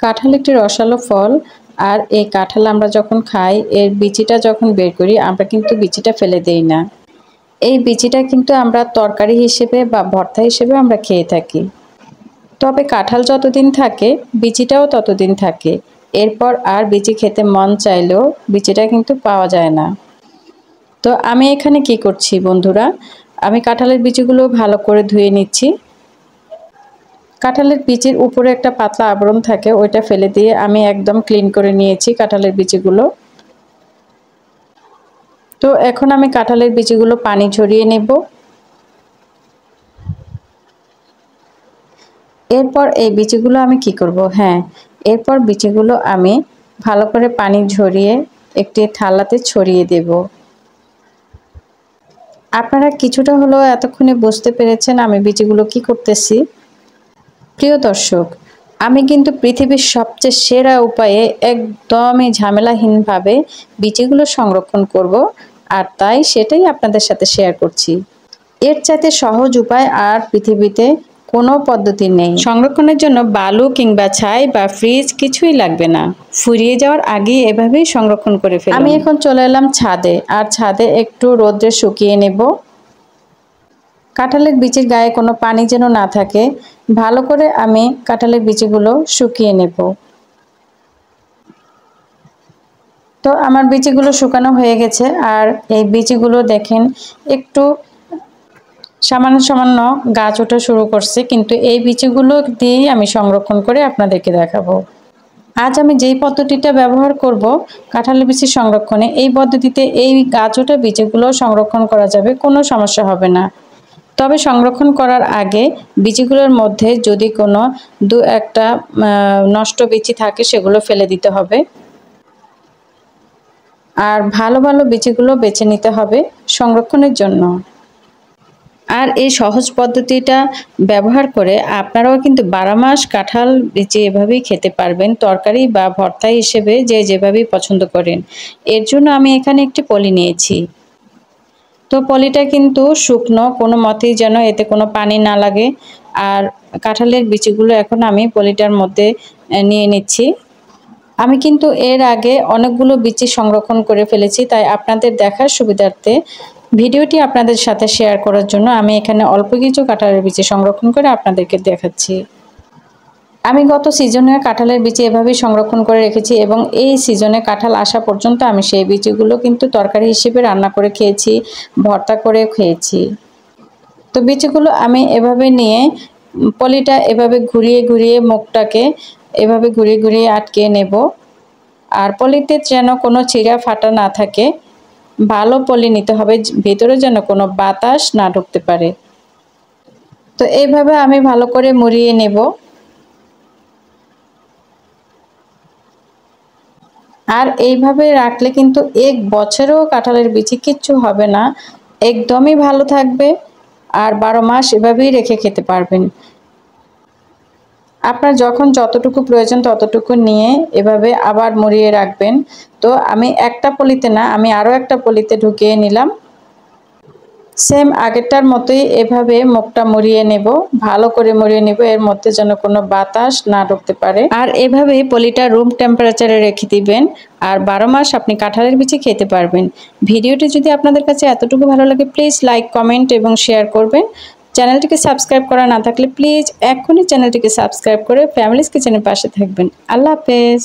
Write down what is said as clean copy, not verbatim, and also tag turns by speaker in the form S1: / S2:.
S1: কাঁঠাল একটি রসালো ফল। আর এই কাঁঠাল আমরা যখন খাই, এর বিচিটা যখন বের করি আমরা কিন্তু বিচিটা ফেলে দেই না। এই বিচিটা কিন্তু আমরা তরকারি হিসেবে বা ভর্তা হিসেবে আমরা খেয়ে থাকি। তবে কাঁঠাল যতদিন থাকে বিচিটাও ততদিন থাকে। এরপর আর বিচি খেতে মন চাইলেও বিচিটা কিন্তু পাওয়া যায় না। তো আমি এখানে কি করছি বন্ধুরা, আমি কাঁঠালের বিচিগুলো ভালো করে ধুয়ে নিচ্ছি। কাঁঠালের বিচির উপরে একটা পাতলা আবরণ থাকে, ওইটা ফেলে দিয়ে আমি একদম ক্লিন করে নিয়েছি কাঁঠালের বিচিগুলো। তো এখন আমি কাঁঠালের বিচিগুলো পানি ঝরিয়ে নেব। এরপর এই বিচিগুলো আমি কি করব, এরপর বিচিগুলো আমি ভালো করে পানি ঝরিয়ে একটি থালাতে ছড়িয়ে দেব। আপনারা কিছুটা হলেও এতক্ষণে বুঝতে পেরেছেন আমি বিচিগুলো কি করতেছি। প্রিয় দর্শক, আমি কিন্তু পৃথিবীর সবচেয়ে সেরা উপায়ে একদমই ঝামেলাহীনভাবে বিচিগুলো সংরক্ষণ করব, আর তাই সেটাই আপনাদের সাথে শেয়ার করছি। এর চাইতে সহজ উপায় আর পৃথিবীতে কোনো পদ্ধতি নেই। সংরক্ষণের জন্য বালু কিংবা ছাই বা ফ্রিজ কিছুই লাগবে না। ফুরিয়ে যাওয়ার আগেই এভাবেই সংরক্ষণ করে ফেলুন। আমি এখন চলে এলাম ছাদে, আর ছাদে একটু রোদ্রে শুকিয়ে নেব। কাঁঠালের বিচির গায়ে কোনো পানি যেন না থাকে, ভালো করে আমি কাঁঠালের বিচিগুলো শুকিয়ে নেব। তো আমার বিচিগুলো শুকানো হয়ে গেছে, আর এই বিচিগুলো দেখেন একটু সামান্য সামান্য গাছ ওঠা শুরু করছে, কিন্তু এই বিচিগুলো দিয়েই আমি সংরক্ষণ করে আপনাদেরকে দেখাবো। আজ আমি যেই পদ্ধতিটা ব্যবহার করব কাঁঠালের বিচি সংরক্ষণে, এই পদ্ধতিতে এই গাছ ওঠা বিচিগুলো সংরক্ষণ করা যাবে, কোনো সমস্যা হবে না। তবে সংরক্ষণ করার আগে বিচিগুলোর মধ্যে যদি কোনো দু একটা নষ্ট বিচি থাকে সেগুলো ফেলে দিতে হবে, আর ভালো ভালো বিচিগুলো বেছে নিতে হবে সংরক্ষণের জন্য। আর এই সহজ পদ্ধতিটা ব্যবহার করে আপনারাও কিন্তু 12 মাস কাঁঠাল বিচি এভাবেই খেতে পারবেন, তরকারি বা ভর্তা হিসেবে যে যেভাবেই পছন্দ করেন। এর জন্য আমি এখানে একটি পলি নিয়েছি। তো পলিটা কিন্তু শুকনো, কোনো মতেই যেন এতে কোনো পানি না লাগে। আর কাঁঠালের বিচিগুলো এখন আমি পলিটার মধ্যে নিয়ে নিচ্ছি। আমি কিন্তু এর আগে অনেকগুলো বিচি সংরক্ষণ করে ফেলেছি, তাই আপনাদের দেখার সুবিধার্থে ভিডিওটি আপনাদের সাথে শেয়ার করার জন্য আমি এখানে অল্প কিছু কাঁঠালের বিচি সংরক্ষণ করে আপনাদেরকে দেখাচ্ছি। আমি গত সিজনে কাঁঠালের বিচি এভাবেই সংরক্ষণ করে রেখেছি, এবং এই সিজনে কাঁঠাল আসা পর্যন্ত আমি সেই বিচিগুলো কিন্তু তরকারি হিসেবে রান্না করে খেয়েছি, ভর্তা করে খেয়েছি। তো বিচিগুলো আমি এভাবে নিয়ে পলিটা এভাবে ঘুরিয়ে ঘুরিয়ে মুখটাকে এভাবে ঘুরিয়ে ঘুরিয়ে আটকে নেব। আর পলিতে যেন কোনো চিরা ফাটা না থাকে, ভালো পলি নিতে হবে, ভেতরে যেন কোনো বাতাস না ঢুকতে পারে। তো এইভাবে আমি ভালো করে মুড়িয়ে নেব। আর এইভাবে রাখলে কিন্তু 1 বছরেও কাঁঠালের বিচি কিচ্ছু হবে না, একদমই ভালো থাকবে। আর 12 মাস এভাবেই রেখে খেতে পারবেন। আপনার যখন যতটুকু প্রয়োজন ততটুকু নিয়ে এভাবে আবার মুড়িয়ে রাখবেন। তো আমি একটা পলিতে না, আমি আরও একটা পলিতে ঢুকিয়ে নিলাম। সেম আগেরটার মতোই এভাবে মুখটা মুড়িয়ে নেব, ভালো করে মুড়িয়ে নেব, এর মধ্যে যেন কোনো বাতাস না ঢুকতে পারে। আর এভাবেই পলিটা রুম টেম্পারেচারে রেখে দিবেন, আর 12 মাস আপনি কাঁঠালের বিচি খেতে পারবেন। ভিডিওটি যদি আপনাদের কাছে এতটুকু ভালো লাগে প্লিজ লাইক, কমেন্ট এবং শেয়ার করবেন। চ্যানেলটিকে সাবস্ক্রাইব করা না থাকলে প্লিজ এক্ষুনি চ্যানেলটিকে সাবস্ক্রাইব করে ফ্যামিলিজ কিচেনের পাশে থাকবেন। আল্লাহ হাফেজ।